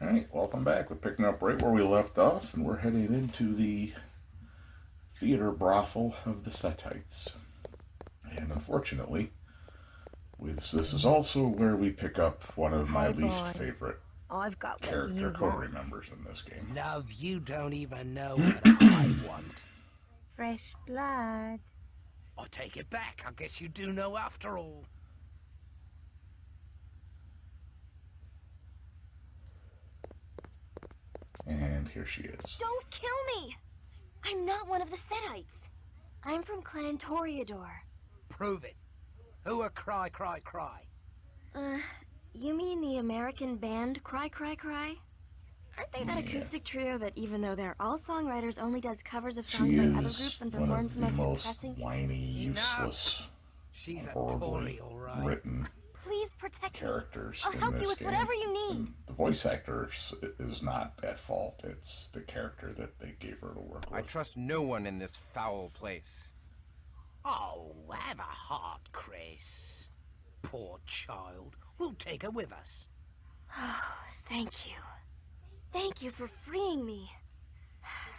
Alright, welcome back. We're picking up right where we left off, and we're heading into the theater brothel of the Settites. And unfortunately, this is also where we pick up one of my Hey, least boys. favorite I've got what character you co-re want. members in this game. Love, you don't even know what I want. Fresh blood. I take it back. I guess you do know after all. And here she is. Don't kill me! I'm not one of the Setites. I'm from Clan Toreador. Prove it. Who are Cry Cry Cry? You mean the American band Cry Cry Cry? Aren't they that acoustic trio that even though they're all songwriters only does covers of songs She by other is groups and one of performs the the most most depressing? whiny, useless, She's a horribly Tory, all right. written Please protect me. characters I'll in help this you with game. whatever you need. And the voice actor is not at fault. It's the character that they gave her to work with. I trust no one in this foul place. Oh, have a heart, Chris. Poor child. We'll take her with us. Oh, thank you. Thank you for freeing me.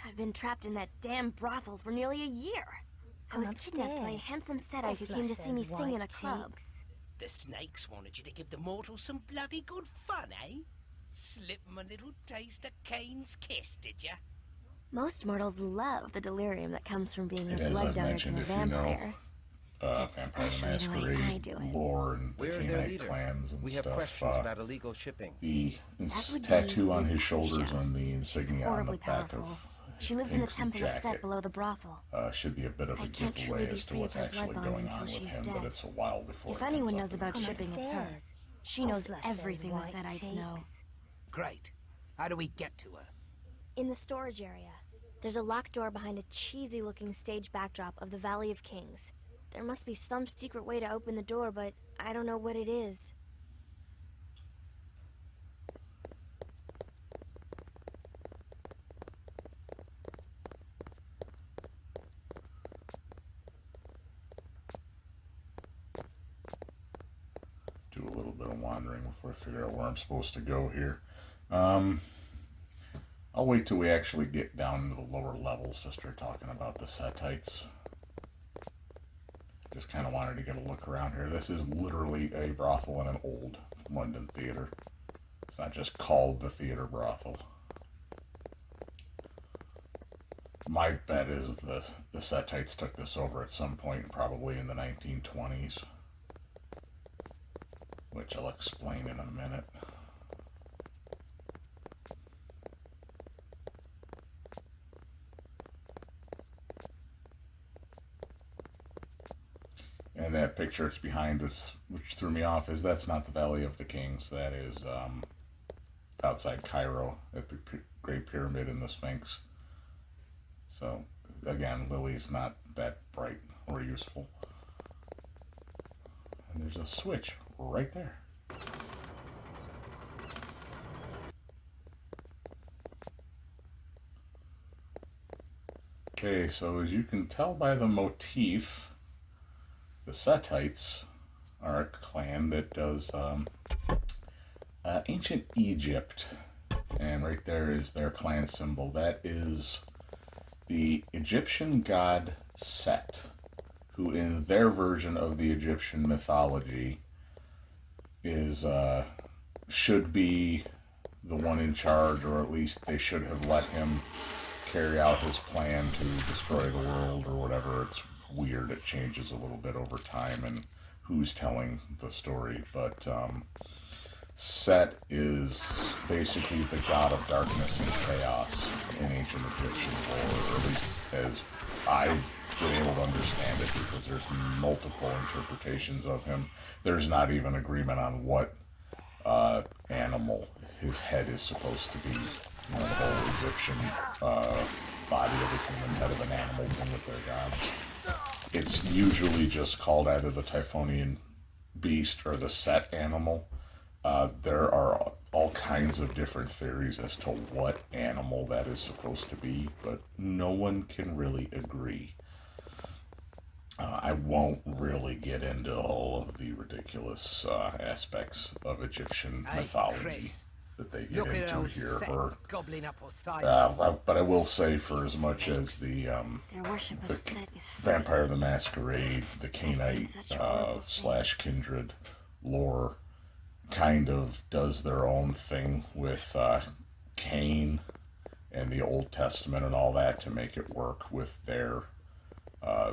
I've been trapped in that damn brothel for nearly a year. I was kidnapped by a handsome Setite who came to see me sing in a club. The snakes wanted you to give the mortals some bloody good fun, eh? Slip 'em a little taste of Cain's kiss, did ya? Most mortals love the delirium that comes from being a And as blood I've donor to mentioned, a if you vampire. know Vampire the Especially the way I Masquerade do it. lore and the Where's their Canaanite leader? clans and We have stuff, questions about illegal shipping. the That would tattoo be on his shoulders Lucia. and the She's insignia on the horribly back powerful. of She lives in a Pink's temple of jacket Set below the brothel. should be a bit of I a can't truly giveaway be as to free of what's her actually blood bond going on until with she's him, but dead. it's a while before If it anyone comes knows up about again. shipping, it's her. She I'll knows flush those everything the white Setites know. cheeks. Great. How do we get to her? In the storage area, there's a locked door behind a cheesy-looking stage backdrop of the Valley of Kings. There must be some secret way to open the door, but I don't know what it is. Do a little bit of wandering before I figure out where I'm supposed to go here. I'll wait till we actually get down into the lower levels to start talking about the Setites. Just kind of wanted to get a look around here. This is literally a brothel in an old London theater. It's not just called the theater brothel. My bet is the Setites took this over at some point, probably in the 1920s, which I'll explain in a minute. And that picture that's behind us, which threw me off, is that's not the Valley of the Kings. That is outside Cairo at the Great Pyramid and the Sphinx. So, again, Lily's not that bright or useful. And there's a switch right there. Okay, so as you can tell by the motif, the Setites are a clan that does ancient Egypt, and right there is their clan symbol. That is the Egyptian god Set, who in their version of the Egyptian mythology is should be the one in charge, or at least they should have let him carry out his plan to destroy the world or whatever. It's weird. It changes a little bit over time and who's telling the story. But Set is basically the god of darkness and chaos in ancient Egyptian lore, or at least as I've been able to understand it, because there's multiple interpretations of him. There's not even agreement on what animal his head is supposed to be. You know, the whole Egyptian body of a human, head of an animal thing with their gods. It's usually just called either the Typhonian beast or the Set animal. There are all kinds of different theories as to what animal that is supposed to be, but no one can really agree. I won't really get into all of the ridiculous aspects of Egyptian mythology. Chris, that they get into here. Or, gobbling up Osiris. but I will say, for as much as the Their worship of Set is Vampire the Masquerade, the Cainite / Kindred lore kind of does their own thing with Cain and the Old Testament and all that to make it work with their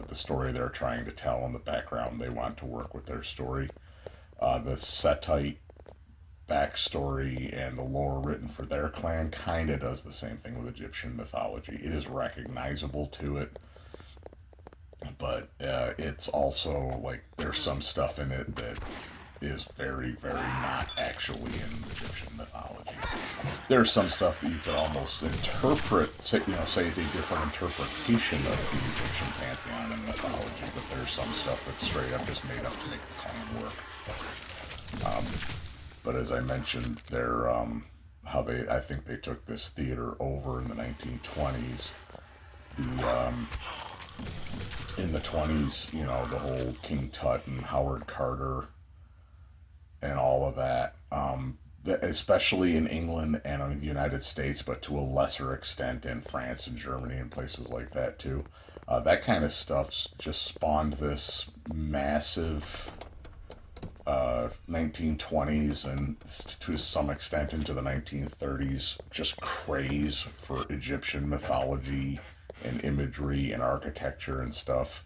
the story they're trying to tell in the background. They want to work with their story. The Setite backstory and the lore written for their clan kind of does the same thing with Egyptian mythology. It is recognizable to it, but it's also like there's some stuff in it that is very, very not actually in Egyptian mythology. There's some stuff that you could almost interpret, say it's a different interpretation of the Egyptian pantheon and mythology, but there's some stuff that's straight up just made up to make the clan work. But as I mentioned, I think they took this theater over in the 1920s. In the 20s, the whole King Tut and Howard Carter and all of that, especially in England and in the United States, but to a lesser extent in France and Germany and places like that too. That kind of stuff just spawned this massive 1920s and to some extent into the 1930s just craze for Egyptian mythology and imagery and architecture and stuff,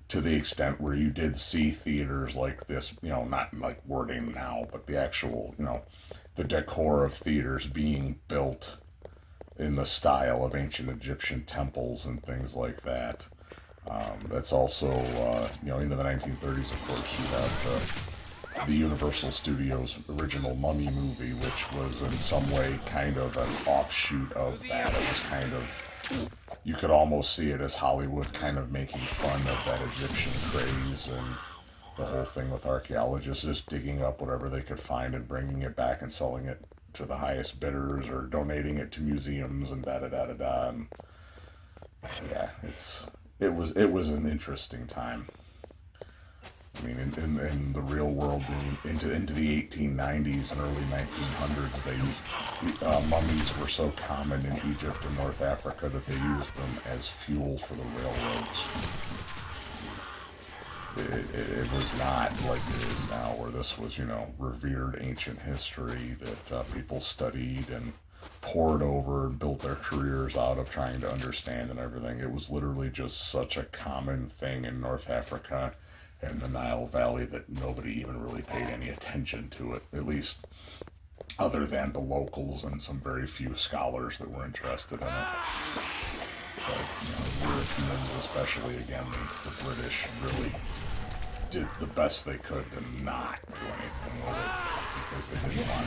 to the extent where you did see theaters like this, not like wording now, but the actual, the decor of theaters being built in the style of ancient Egyptian temples and things like that. That's also, into the 1930s, of course, you have the Universal Studios original Mummy movie, which was in some way kind of an offshoot of that. It was kind of, you could almost see it as Hollywood kind of making fun of that Egyptian craze and the whole thing with archaeologists just digging up whatever they could find and bringing it back and selling it to the highest bidders or donating it to museums and da-da-da-da-da. And yeah, it was an interesting time. I mean, in the real world, into the 1890s and early 1900s, mummies were so common in Egypt and North Africa that they used them as fuel for the railroads. It was not like it is now, where this was, revered ancient history that people studied and pored over and built their careers out of trying to understand and everything. It was literally just such a common thing in North Africa and the Nile Valley that nobody even really paid any attention to it, at least other than the locals and some very few scholars that were interested in it. But, Europeans, especially, again, the British, really did the best they could to not do anything with it, because they didn't want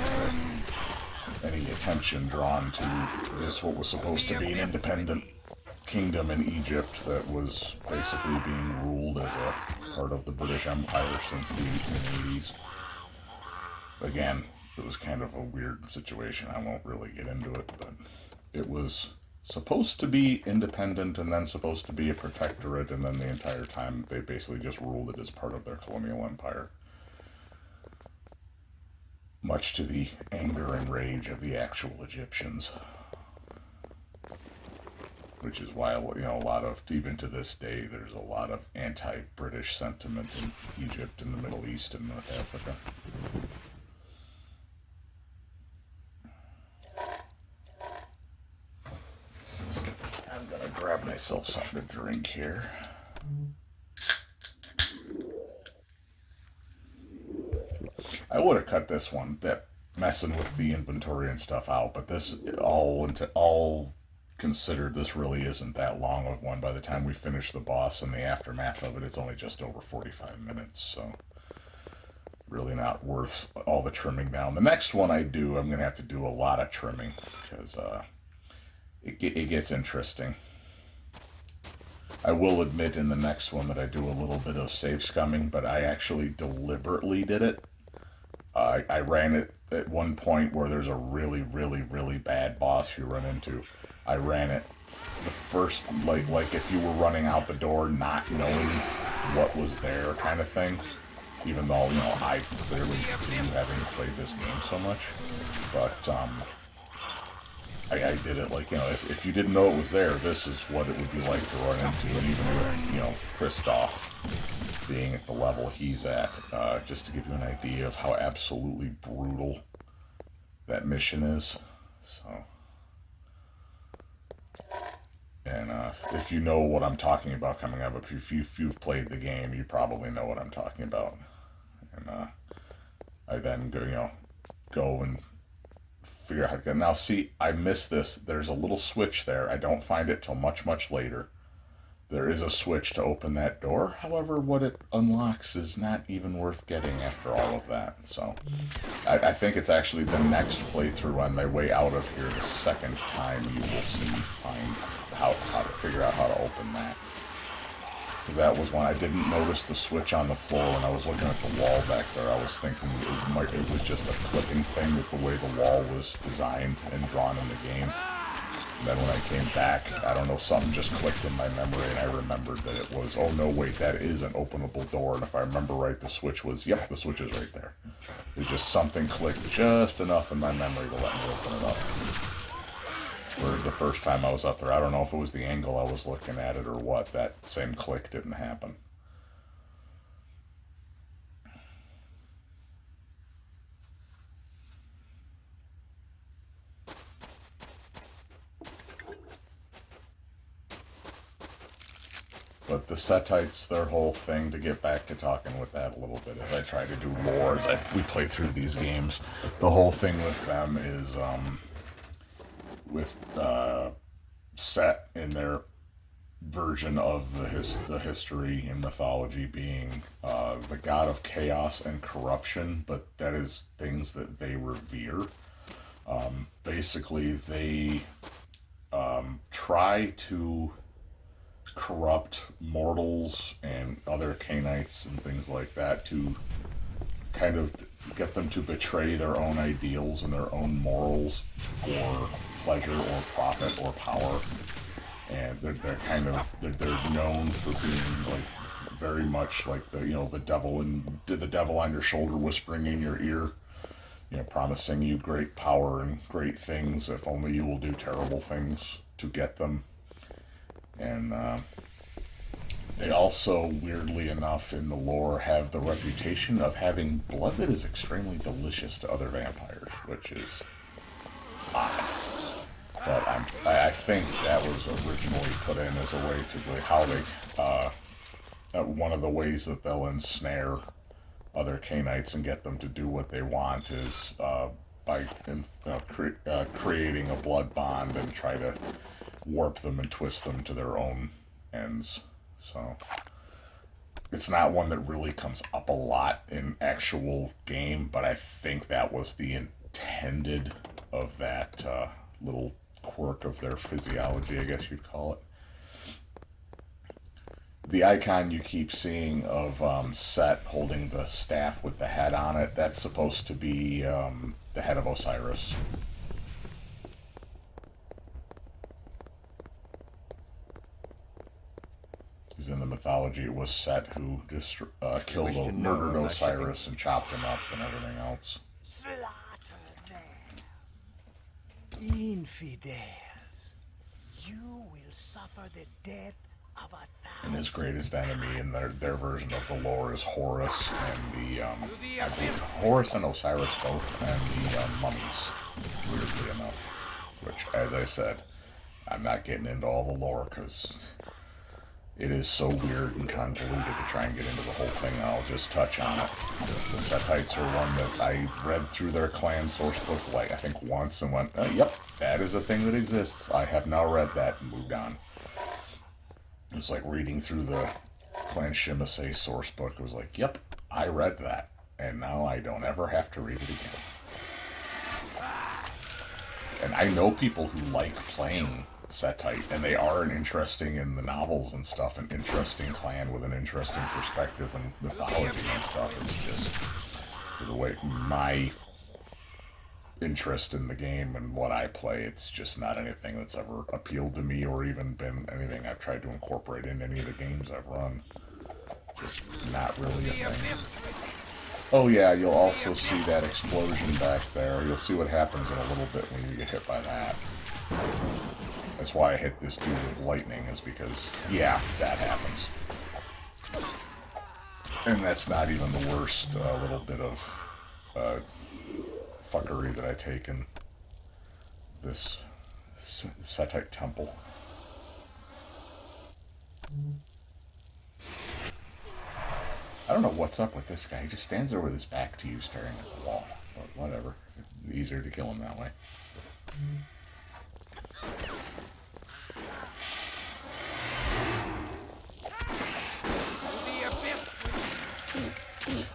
any attention drawn to this, what was supposed to be an independent kingdom in Egypt that was basically being ruled as a part of the British Empire since the 1880s. Again, it was kind of a weird situation. I won't really get into it, but it was supposed to be independent and then supposed to be a protectorate, and then the entire time they basically just ruled it as part of their colonial empire. Much to the anger and rage of the actual Egyptians. Which is why, a lot of, even to this day, there's a lot of anti-British sentiment in Egypt and the Middle East and North Africa. I'm gonna grab myself something to drink here. I would have cut this one, that messing with the inventory and stuff out, but this all considered, this really isn't that long of one. By the time we finish the boss and the aftermath of it, it's only just over 45 minutes, so really not worth all the trimming down. The next one I'm going to have to do a lot of trimming, because it gets interesting. I will admit in the next one that I do a little bit of save scumming, but I actually deliberately did it. I ran it at one point where there's a really, really, really bad boss you run into. I ran it the first, like if you were running out the door not knowing what was there kind of thing. even though, you know, I clearly do, having played this game so much. But I did it like, you know, if you didn't know it was there, this is what it would be like to run into. And even with, you know, Kristoff being at the level he's at, just to give you an idea of how absolutely brutal that mission is. So, and if you know what I'm talking about coming up, if you've played the game, you probably know what I'm talking about. And I then go and figure out how to get. Now, see, I missed this. There's a little switch there. I don't find it till much, much later. There is a switch to open that door. However, what it unlocks is not even worth getting after all of that. So, I think it's actually the next playthrough on my way out of here, the second time you will see me find how to figure out how to open that. Because that was one I didn't notice the switch on the floor when I was looking at the wall back there. I was thinking it was just a clicking thing with the way the wall was designed and drawn in the game. And then when I came back, I don't know, something just clicked in my memory, and I remembered that it was, oh no, wait, that is an openable door. And if I remember right, the switch was, yep, the switch is right there. There's just something clicked just enough in my memory to let me open it up. Whereas the first time I was up there, I don't know if it was the angle I was looking at it or what, that same click didn't happen. But the Setites, their whole thing, to get back to talking with that a little bit, as I try to do lore, we play through these games, the whole thing with them is, set in their version of the history and mythology being the god of chaos and corruption, but that is things that they revere. Basically, they try to corrupt mortals and other Canaanites and things like that to kind of get them to betray their own ideals and their own morals for pleasure or profit or power. And they're known for being like very much like the devil on your shoulder whispering in your ear, promising you great power and great things if only you will do terrible things to get them. And they also, weirdly enough, in the lore, have the reputation of having blood that is extremely delicious to other vampires, which is odd. But I think that was originally put in as a way to how they, one of the ways that they'll ensnare other Canaanites and get them to do what they want is by creating a blood bond and try to warp them and twist them to their own ends. So it's not one that really comes up a lot in actual game, but I think that was the intended of that little quirk of their physiology, I guess you'd call it. The icon you keep seeing of Set holding the staff with the head on it, that's supposed to be the head of Osiris. In the mythology, it was Set who just murdered Osiris and chopped him up and everything else. Slaughter them, infidels. You will suffer the death of 1,000. And his greatest enemy in their version of the lore is Horus and I believe Horus and Osiris both, and the mummies, weirdly enough. Which, as I said, I'm not getting into all the lore because it is so weird and convoluted to try and get into the whole thing. I'll just touch on it. The Setites are one that I read through their clan source book, I think once, and went, yep, that is a thing that exists. I have now read that and moved on. It's like reading through the Clan Shimase source book. It was like, yep, I read that, and now I don't ever have to read it again. And I know people who like playing Setite, and they are interesting in the novels and stuff, an interesting clan with an interesting perspective and mythology and stuff. It's just, for the way my interest in the game and what I play, it's just not anything that's ever appealed to me or even been anything I've tried to incorporate in any of the games I've run. Just not really a thing. Oh yeah, you'll also see that explosion back there. You'll see what happens in a little bit when you get hit by that. That's why I hit this dude with lightning, is because, yeah, that happens. And that's not even the worst little bit of fuckery that I take in this Setite temple. I don't know what's up with this guy. He just stands there with his back to you staring at the wall. But whatever. It's easier to kill him that way.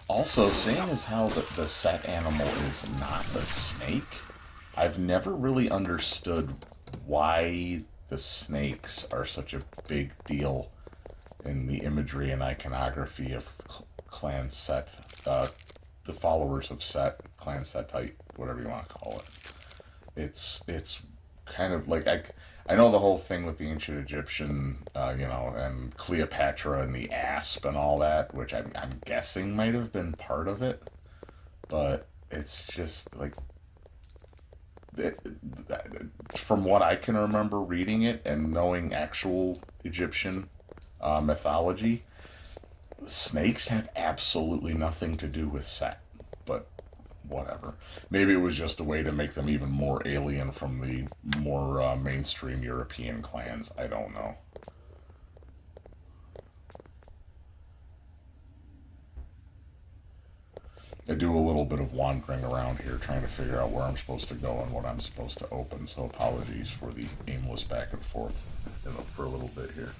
Also, seeing as how the set animal is not a snake, I've never really understood why the snakes are such a big deal in the imagery and iconography of Clan Set, the followers of Set, Clan Setite, whatever you want to call it. It's kind of like I know the whole thing with the ancient Egyptian, and Cleopatra and the asp and all that, which I'm guessing might have been part of it, but it's just like, from what I can remember reading it and knowing actual Egyptian mythology, snakes have absolutely nothing to do with Set, but whatever. Maybe it was just a way to make them even more alien from the more mainstream European clans. I don't know. I do a little bit of wandering around here trying to figure out where I'm supposed to go and what I'm supposed to open, so apologies for the aimless back and forth for a little bit here.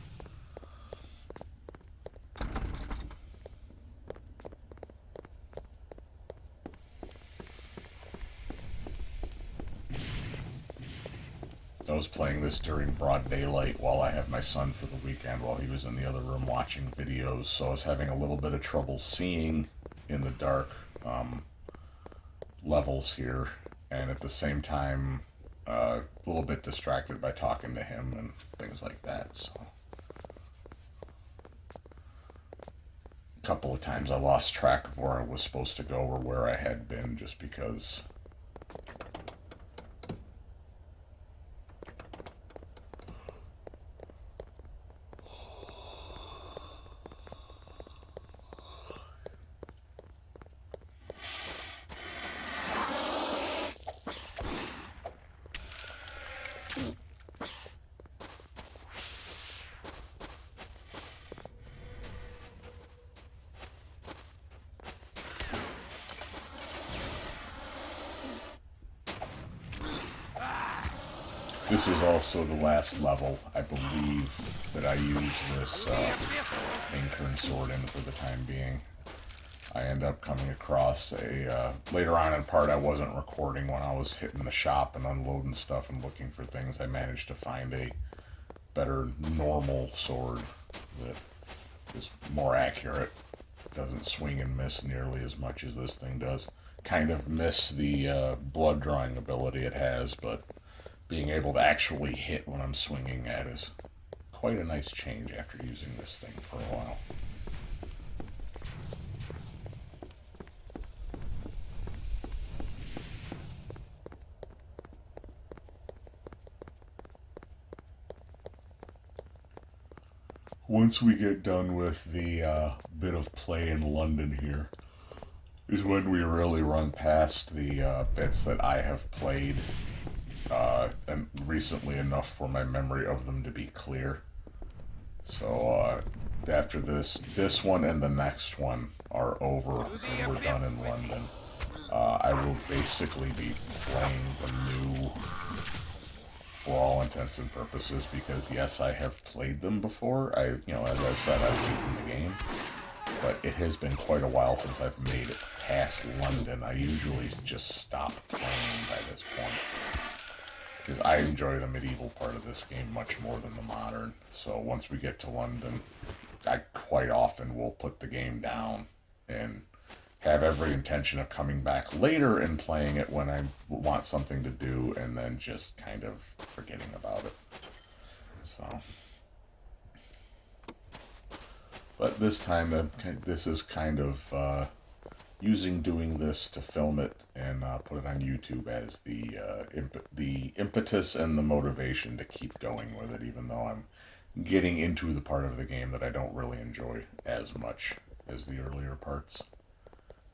I was playing this during broad daylight while I had my son for the weekend while he was in the other room watching videos, so I was having a little bit of trouble seeing in the dark levels here, and at the same time a little bit distracted by talking to him and things like that. So a couple of times I lost track of where I was supposed to go or where I had been, just because this is also the last level, I believe, that I use this Inkern sword in for the time being. I end up coming across later on in part, I wasn't recording when I was hitting the shop and unloading stuff and looking for things. I managed to find a better normal sword that is more accurate. Doesn't swing and miss nearly as much as this thing does. Kind of miss the blood drawing ability it has, but being able to actually hit when I'm swinging at is quite a nice change after using this thing for a while. Once we get done with the bit of play in London here, is when we really run past the bits that I have played and recently enough for my memory of them to be clear. So after this one and the next one are over and we're done in London, I will basically be playing the new, for all intents and purposes, because yes, I have played them before. As I've said, I've beaten the game, but it has been quite a while since I've made it past London. I usually just stop playing by this point, because I enjoy the medieval part of this game much more than the modern. So once we get to London, I quite often will put the game down and have every intention of coming back later and playing it when I want something to do, and then just kind of forgetting about it. So, but this time, this is kind of doing this to film it and put it on YouTube as the impetus and the motivation to keep going with it, even though I'm getting into the part of the game that I don't really enjoy as much as the earlier parts.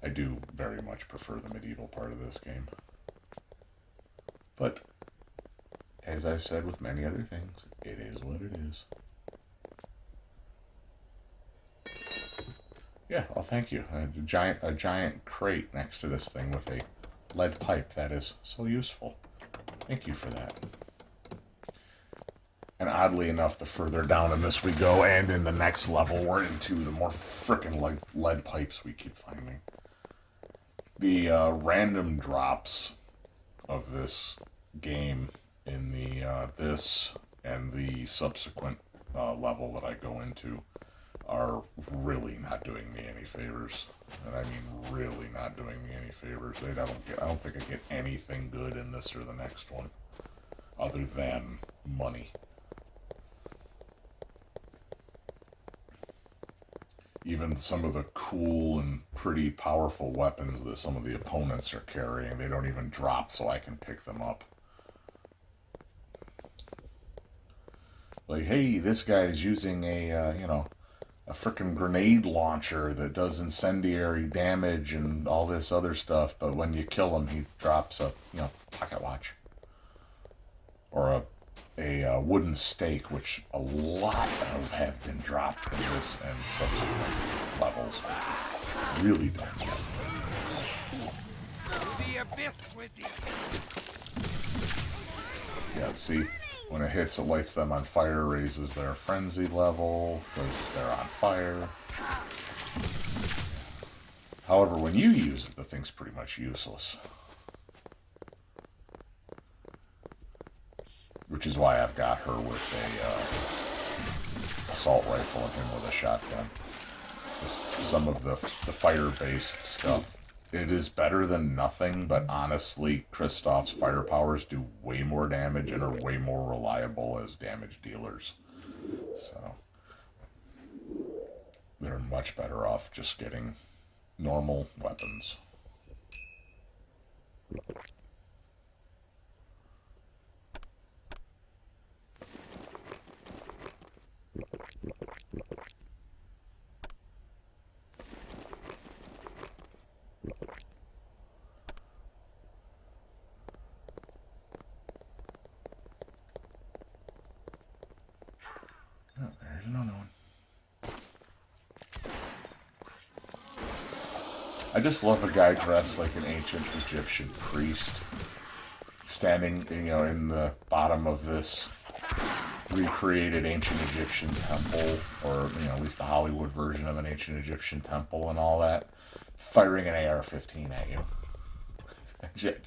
I do very much prefer the medieval part of this game. But, as I've said with many other things, it is what it is. Yeah, well, thank you. A giant crate next to this thing with a lead pipe. That is so useful. Thank you for that. And oddly enough, the further down in this we go, and in the next level we're into, the more frickin' lead pipes we keep finding. The random drops of this game in the this and the subsequent level that I go into are really not doing me any favors. And I mean really not doing me any favors. I don't think I get anything good in this or the next one other than money. Even some of the cool and pretty powerful weapons that some of the opponents are carrying, they don't even drop so I can pick them up. Like, hey, this guy's using a frickin' grenade launcher that does incendiary damage and all this other stuff, but when you kill him, he drops a, pocket watch. Or a wooden stake, which a lot of have been dropped in this and subsequent levels. Really don't get. The abyss with you. Yeah, see, when it hits, it lights them on fire, raises their frenzy level because they're on fire. However, when you use it, the thing's pretty much useless. Which is why I've got her with a assault rifle and him with a shotgun. Some of the fire-based stuff, it is better than nothing, but honestly, Kristoff's fire powers do way more damage and are way more reliable as damage dealers. So, they're much better off just getting normal weapons. Oh, there's another one. I just love a guy dressed like an ancient Egyptian priest, standing, in the bottom of this recreated ancient Egyptian temple, or, at least the Hollywood version of an ancient Egyptian temple and all that, firing an AR-15 at you.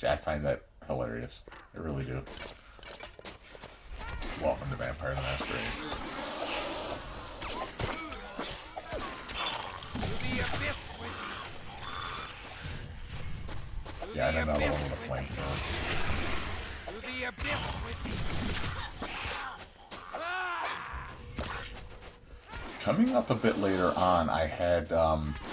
I find that hilarious. I really do. Welcome to Vampire the Masquerade. Yeah, and another one with a flamethrower. To the abyss with you. Coming up a bit later on, I had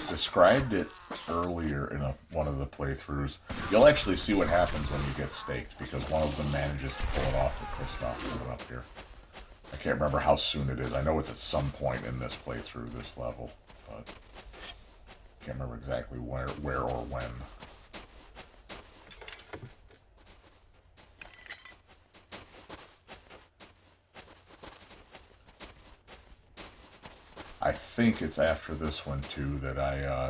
described it earlier in one of the playthroughs. You'll actually see what happens when you get staked, because one of them manages to pull it off with Kristoff coming up here. I can't remember how soon it is. I know it's at some point in this playthrough, this level, but I can't remember exactly where or when. I think it's after this one, too, that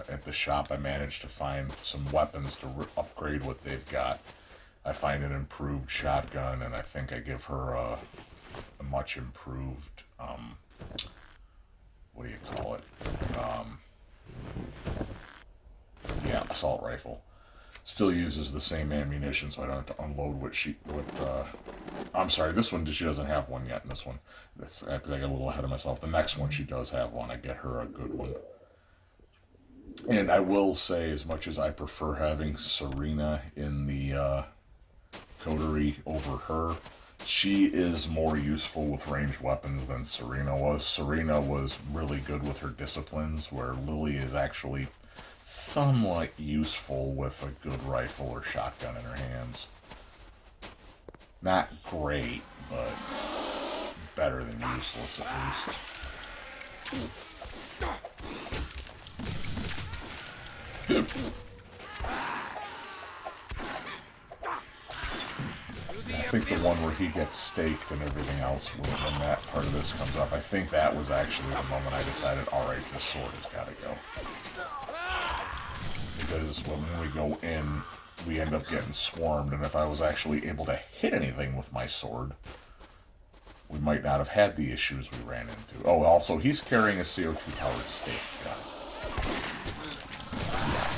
at the shop, I managed to find some weapons to upgrade what they've got. I find an improved shotgun, and I think I give her a much improved, what do you call it? Assault rifle. Still uses the same ammunition, so I don't have to unload I'm sorry, this one, she doesn't have one yet in this one. That's because I got a little ahead of myself. The next one, she does have one. I get her a good one. And I will say, as much as I prefer having Serena in the coterie over her, she is more useful with ranged weapons than Serena was. Serena was really good with her disciplines, where Lily is actually somewhat useful with a good rifle or shotgun in her hands. Not great, but better than useless at least. I think the one where he gets staked and everything else, when that part of this comes up, I think that was actually the moment I decided, alright, this sword has got to go. Because when we go in, we end up getting swarmed, and if I was actually able to hit anything with my sword, we might not have had the issues we ran into. Oh, also, he's carrying a CO2 powered stake gun. Yeah.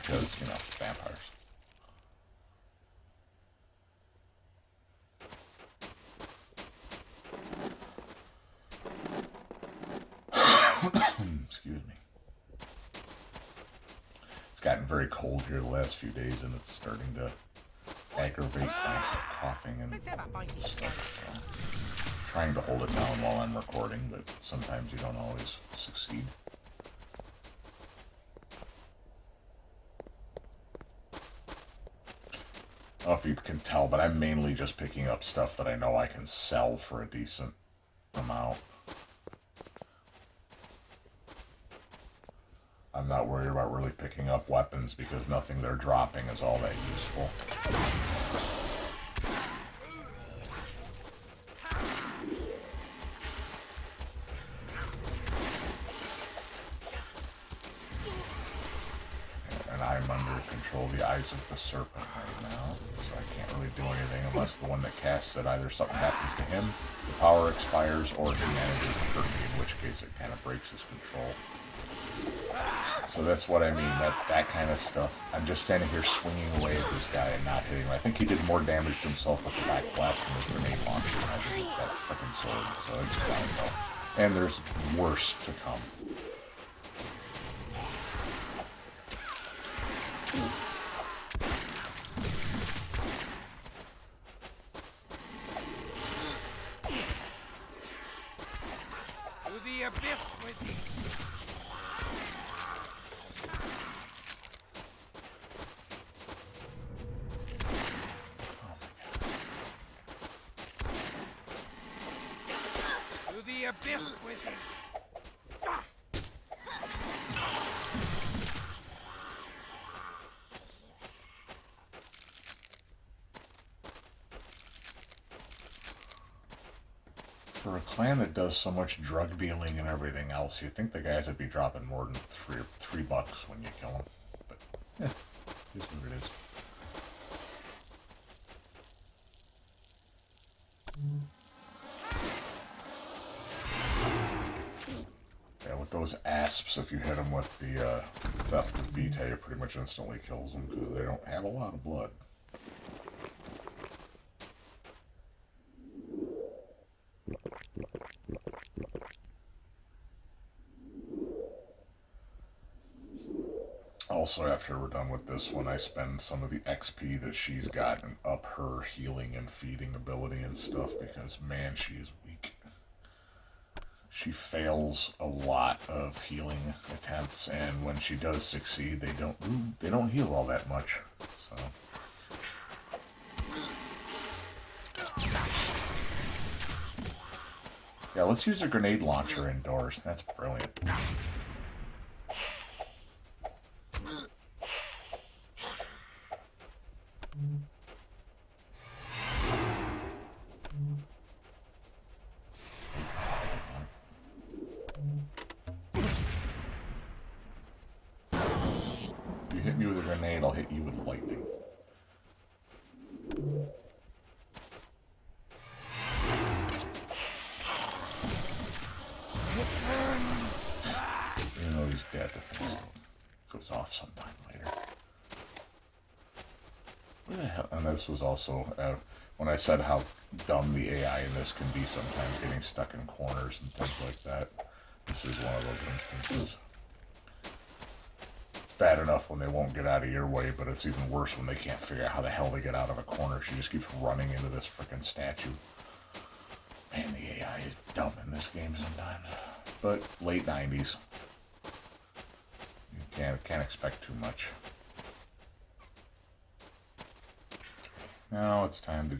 Because, you know, vampires. Excuse me. It's gotten very cold here the last few days, and it's starting to aggravate my coughing and stuff. So, trying to hold it down while I'm recording, but sometimes you don't always succeed. I don't know if you can tell, but I'm mainly just picking up stuff that I know I can sell for a decent amount. I'm not worried about really picking up weapons because nothing they're dropping is all that useful. And I'm under control of the eyes of the serpent right now, so I can't really do anything unless the one that casts it, either something happens to him, the power expires, or he manages to hurt me, in which case it kind of breaks his control. So that's what I mean, that kind of stuff. I'm just standing here swinging away at this guy and not hitting him. I think he did more damage to himself with the back blast from his grenade launcher than I did with that frickin' sword, so it's downhill. And there's worse to come. To the abyss with you. The abyss with him. For a clan that does so much drug dealing and everything else, you'd think the guys would be dropping more than three bucks when you kill them. But, yeah, it is what it is. Yeah, with those asps, if you hit them with the Theft of Vitae, it pretty much instantly kills them because they don't have a lot of blood. Also, after we're done with this one, I spend some of the XP that she's gotten up her healing and feeding ability and stuff because, man, she is weak. She fails a lot of healing attempts, and when she does succeed, they don't heal all that much. So yeah, let's use a grenade launcher indoors. That's brilliant. You hit me with a grenade, I'll hit you with lightning. Even though he's dead, the thing still goes off sometime later. Where the hell? And this was also, when I said how dumb the AI in this can be sometimes, getting stuck in corners and things like that. This is one of those instances. It's bad enough when they won't get out of your way, but it's even worse when they can't figure out how the hell they get out of a corner. She just keeps running into this frickin' statue. Man, the AI is dumb in this game sometimes. But late 90s. You Can't expect too much. Now it's time to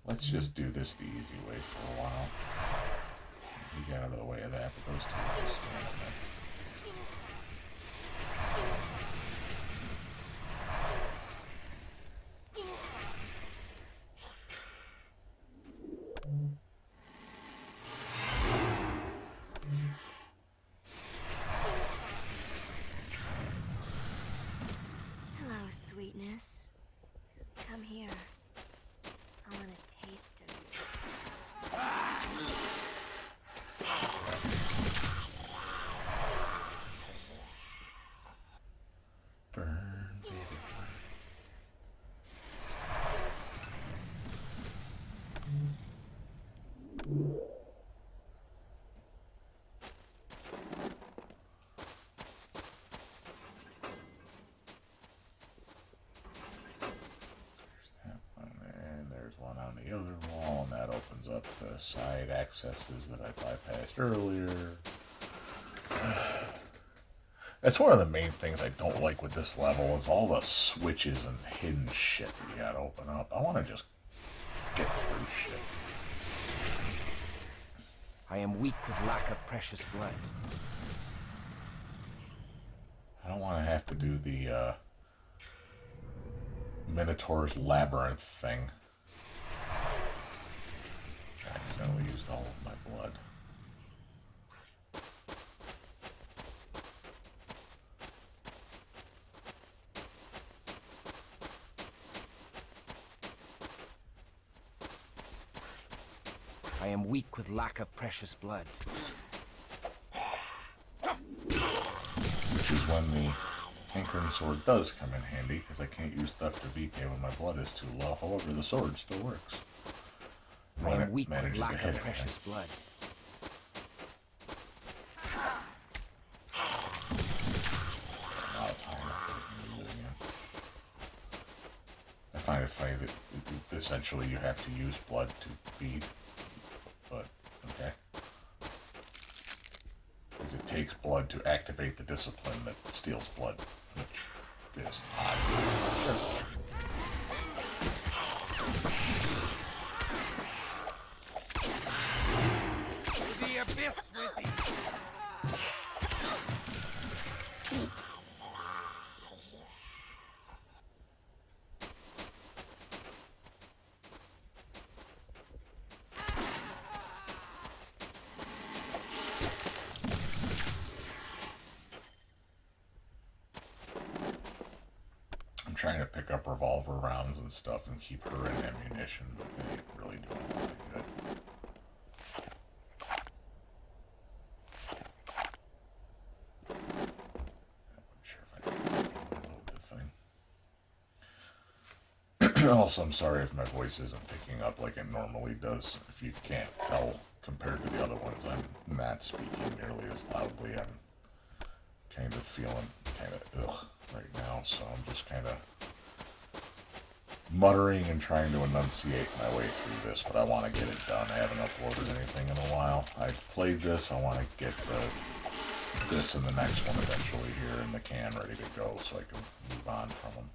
let's just do this the easy way for a while. We get out of the way of that, but those two are just standing there. Hello, sweetness. Come here. I want a taste of you. Burn, baby, burn. And there's one on the other wall, and that opens up the side accesses that I bypassed earlier. That's one of the main things I don't like with this level is all the switches and hidden shit that you gotta open up. I want to just get through shit. I am weak with lack of precious blood. I don't want to have to do the Minotaur's Labyrinth thing. I accidentally used all of my blood. I am weak with lack of precious blood. Which is when the Anchoring Sword does come in handy, because I can't use Theft of Vitae when my blood is too low. However, the sword still works. I When am it weak with manages to lack hit of precious blood. Now it's high enough that I can use it again. I find it funny that essentially you have to use blood to feed, but okay. Because it takes blood to activate the discipline that steals blood, which is odd. Sure. The abyss with thee. I'm trying to pick up revolver rounds and stuff and keep her in ammunition, but they ain't really doing a lot of good. I'm not sure if I can reload the thing. Also, I'm sorry if my voice isn't picking up like it normally does. If you can't tell compared to the other ones, I'm not speaking nearly as loudly. I'm kind of feeling kind of ugh right now, so I'm just kind of muttering and trying to enunciate my way through this, but I want to get it done. I haven't uploaded anything in a while. I played this. I want to get this and the next one eventually here in the can ready to go so I can move on from them.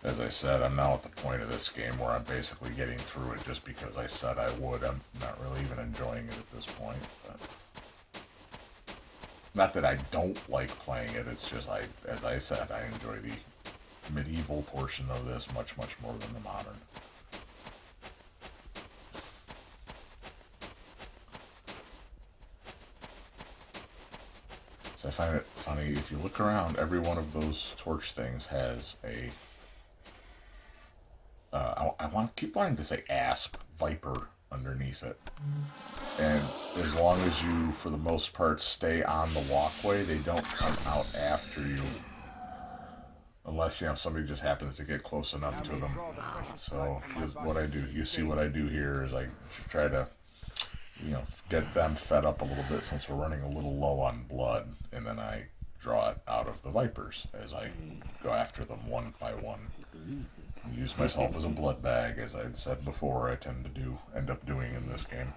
As I said, I'm now at the point of this game where I'm basically getting through it just because I said I would. I'm not really even enjoying it at this point. But not that I don't like playing it, it's just, as I said, I enjoy the medieval portion of this much, much more than the modern. So I find it funny, if you look around, every one of those torch things has a I keep wanting to say asp, viper, underneath it. And as long as you, for the most part, stay on the walkway, they don't come out after you. Unless, somebody just happens to get close enough to them. So, what I do, you see what I do here is I try to, get them fed up a little bit since we're running a little low on blood. And then I draw it out of the vipers as I go after them one by one. Use myself as a blood bag, as I'd said before, I tend to end up doing in this game.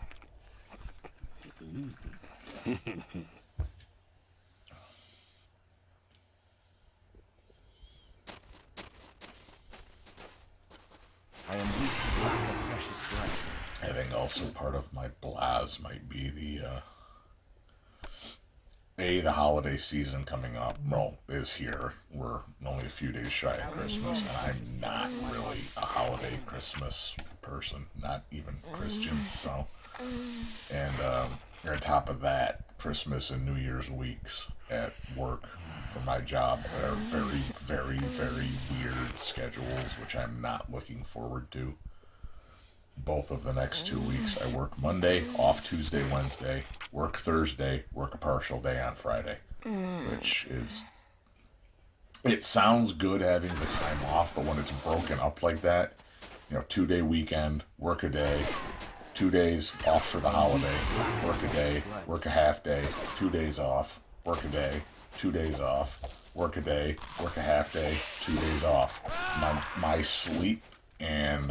I am weak with lack of precious blood. I think also part of my blahs might be the holiday season coming up, well, is here. We're only a few days shy of Christmas, and I'm not really a holiday Christmas person, not even Christian, so. And on top of that, Christmas and New Year's weeks at work for my job are very, very, very weird schedules, which I'm not looking forward to. Both of the next 2 weeks, I work Monday, off Tuesday, Wednesday, work Thursday, work a partial day on Friday, which is, it sounds good having the time off, but when it's broken up like that, 2-day weekend, work a day, 2 days off for the holiday, work a day, work a half day, 2 days off, work a day, 2 days off, work a day, work a half day, 2 days off. My sleep and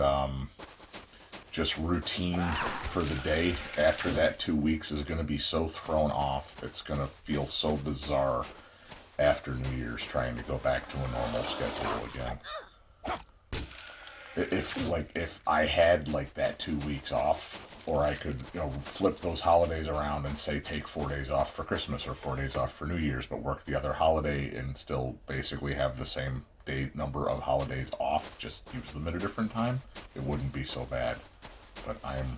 just routine for the day after that 2 weeks is going to be so thrown off. It's going to feel so bizarre after New Year's trying to go back to a normal schedule again. If I had like that 2 weeks off, or I could, flip those holidays around and say take 4 days off for Christmas or 4 days off for New Year's, but work the other holiday and still basically have the same day number of holidays off, just use them at a different time, it wouldn't be so bad. But I'm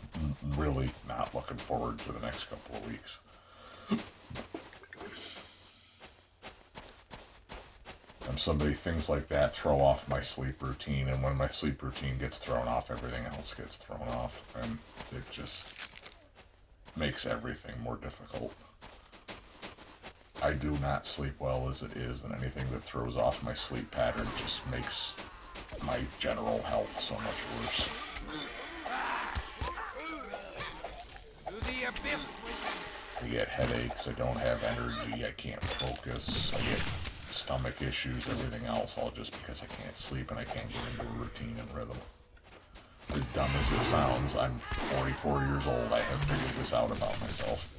really not looking forward to the next couple of weeks. I'm somebody, things like that throw off my sleep routine, and when my sleep routine gets thrown off, everything else gets thrown off, and it just makes everything more difficult. I do not sleep well as it is, and anything that throws off my sleep pattern just makes my general health so much worse. I get headaches, I don't have energy, I can't focus, I get stomach issues, everything else, all just because I can't sleep and I can't get into a routine and rhythm. As dumb as it sounds, I'm 44 years old, I have figured this out about myself.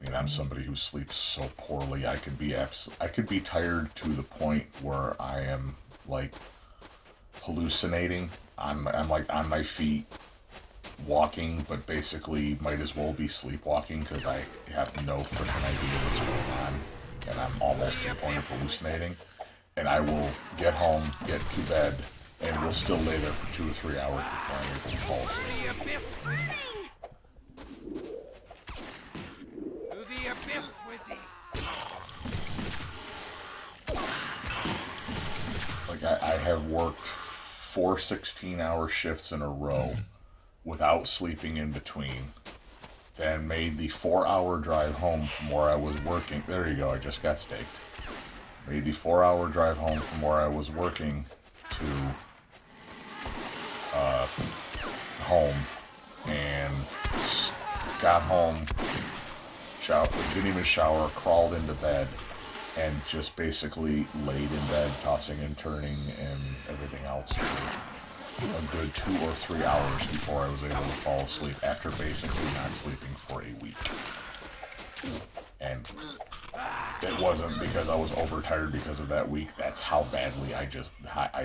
I mean, I'm somebody who sleeps so poorly, I could be tired to the point where I am, like, hallucinating. I'm like on my feet, walking, but basically might as well be sleepwalking because I have no freaking idea what's going on, and I'm almost to the point of hallucinating. And I will get home, get to bed, and will still lay there for 2 or 3 hours before I'm able to fall asleep. Like I have worked 4 16-hour shifts in a row without sleeping in between, then made the 4-hour drive home from where I was working. There you go, I just got staked. Made the 4-hour drive home from where I was working to home, and got home, didn't even shower, crawled into bed, and just basically laid in bed, tossing and turning and everything else for a good 2 or 3 hours before I was able to fall asleep after basically not sleeping for a week. And it wasn't because I was overtired because of that week. That's how badly I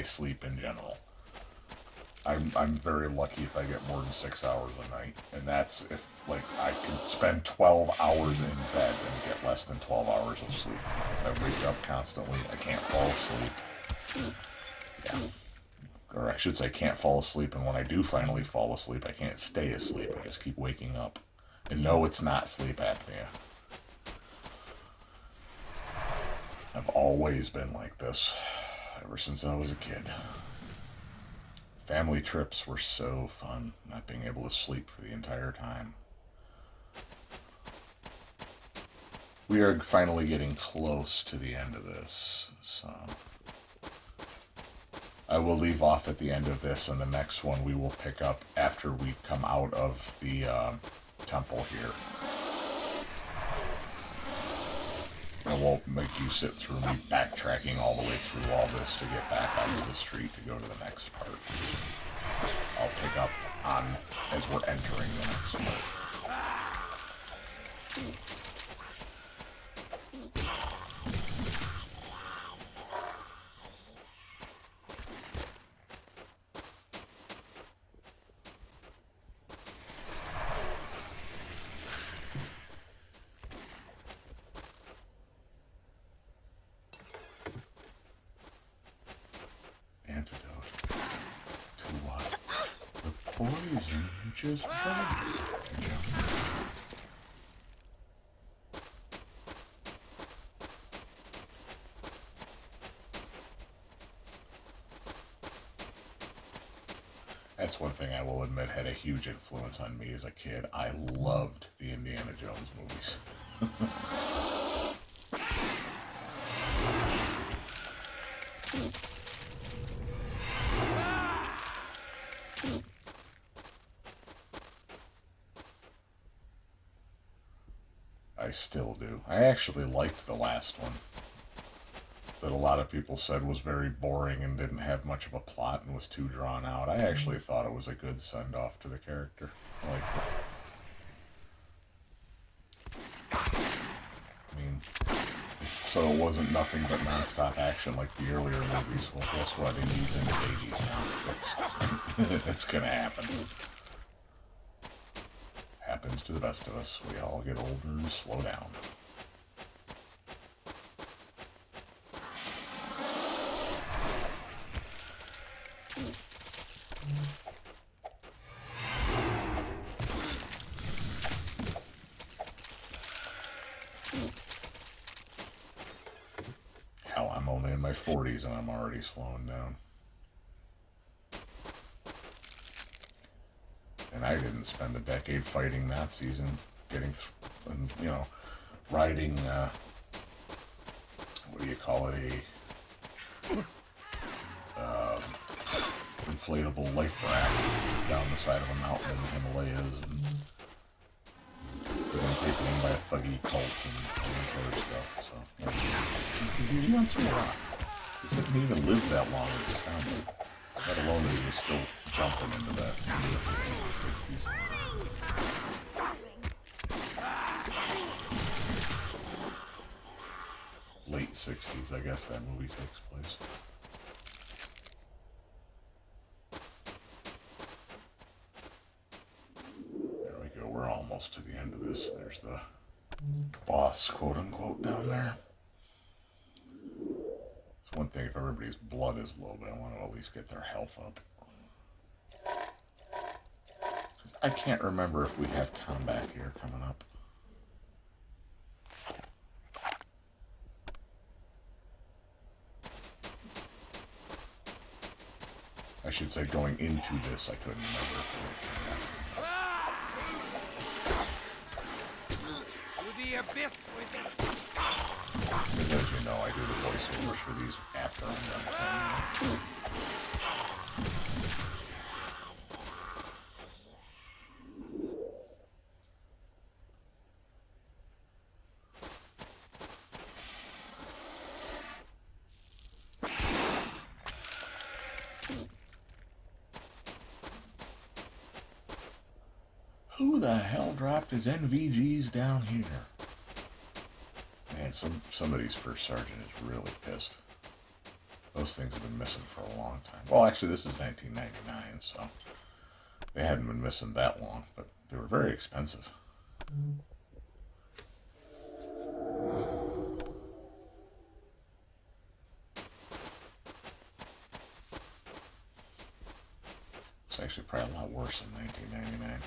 sleep in general. I'm very lucky if I get more than 6 hours a night, and that's if, like, I could spend 12 hours in bed and get less than 12 hours of sleep because I wake up constantly. I can't fall asleep. Yeah. Or I should say, can't fall asleep, and when I do finally fall asleep, I can't stay asleep. I just keep waking up. And no, it's not sleep apnea. I've always been like this, ever since I was a kid. Family trips were so fun, not being able to sleep for the entire time. We are finally getting close to the end of this, so I will leave off at the end of this, and the next one we will pick up after we come out of the temple here. won't make you sit through me backtracking all the way through all this to get back out to the street to go to the next part. I'll pick up on as we're entering the next part. Antidote to what? The poison you just drank. That's one thing I will admit had a huge influence on me as a kid. I loved the Indiana Jones movies. I still do. I actually liked the last one. That a lot of people said was very boring and didn't have much of a plot and was too drawn out. I actually thought it was a good send-off to the character. I liked it. I mean, so it wasn't nothing but non-stop action like the earlier movies. Well, guess what? Indies into babies now. It's gonna happen. Happens to the best of us. We all get older and slow down. Hell, I'm only in my 40s and I'm already slowing down. And I didn't spend a decade fighting Nazis and getting, you know, riding, what do you call it, inflatable life raft down the side of a mountain in the Himalayas and getting taken in by a thuggy cult and all this other stuff. So, yeah. He went through a lot. He didn't even live that long at this time. Let alone that he was still jumping into that into the 50s and 60s. Late 60s, I guess that movie takes place. There we go, we're almost to the end of this. There's the boss, quote unquote, down there. It's one thing if everybody's blood is low, but I want to at least get their health up. I can't remember if we have combat here coming up. I should say going into this, I couldn't remember if we had combat. To the abyss with it. Because as you know, I do the voiceovers for these after I'm done playing. Who the hell dropped his NVGs down here? Man, some of these first sergeant is really pissed. Those things have been missing for a long time. Well, actually, this is 1999, so they hadn't been missing that long, but they were very expensive. It's actually probably a lot worse in 1999.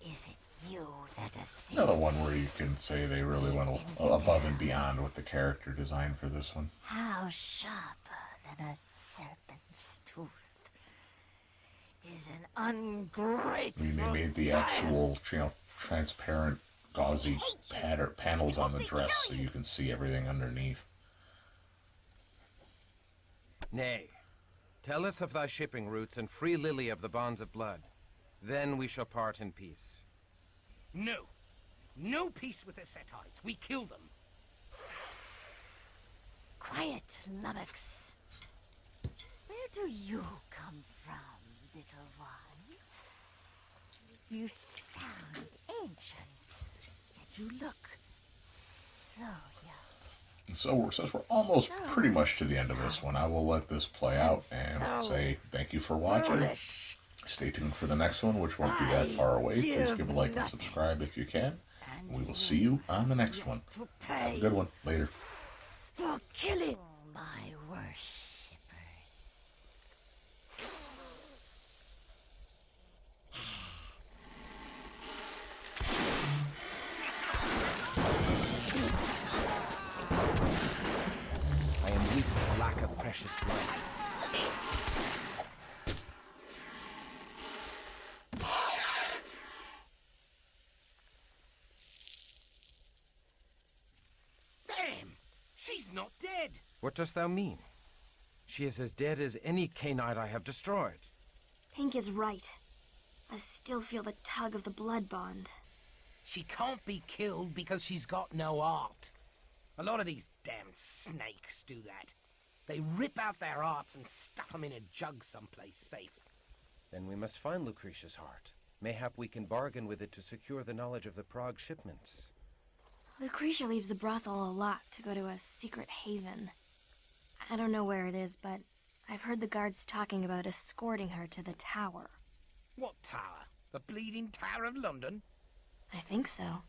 Is it you that assists? Another one where you can say they really went above and beyond with the character design for this one. How sharper than a serpent's tooth is an ungrateful I mean, they made the actual, transparent, gauzy panels on the dress so you can see everything underneath. Nay, tell us of thy shipping routes and free Lily of the bonds of blood. Then we shall part in peace. No. No peace with the Setites. We kill them. Quiet, lummox. Where do you come from, little one? You sound ancient, yet you look so young. So since we're almost pretty much to the end of this one, I will let this play out and say thank you for watching. Foolish. Stay tuned for the next one, which won't be that far away. Please give a like and subscribe if you can. We will see you on the next one. Have a good one. Later. For killing my worshippers. I am weak with the lack of precious blood. Damn! She's not dead. What dost thou mean? She is as dead as any Cainite I have destroyed. Pink is right. I still feel the tug of the blood bond. She can't be killed because she's got no heart. A lot of these damn snakes do that. They rip out their hearts and stuff them in a jug someplace safe. Then we must find Lucretia's heart. Mayhap we can bargain with it to secure the knowledge of the Prague shipments. Lucretia leaves the brothel a lot to go to a secret haven. I don't know where it is, but I've heard the guards talking about escorting her to the tower. What tower? The Bleeding Tower of London? I think so.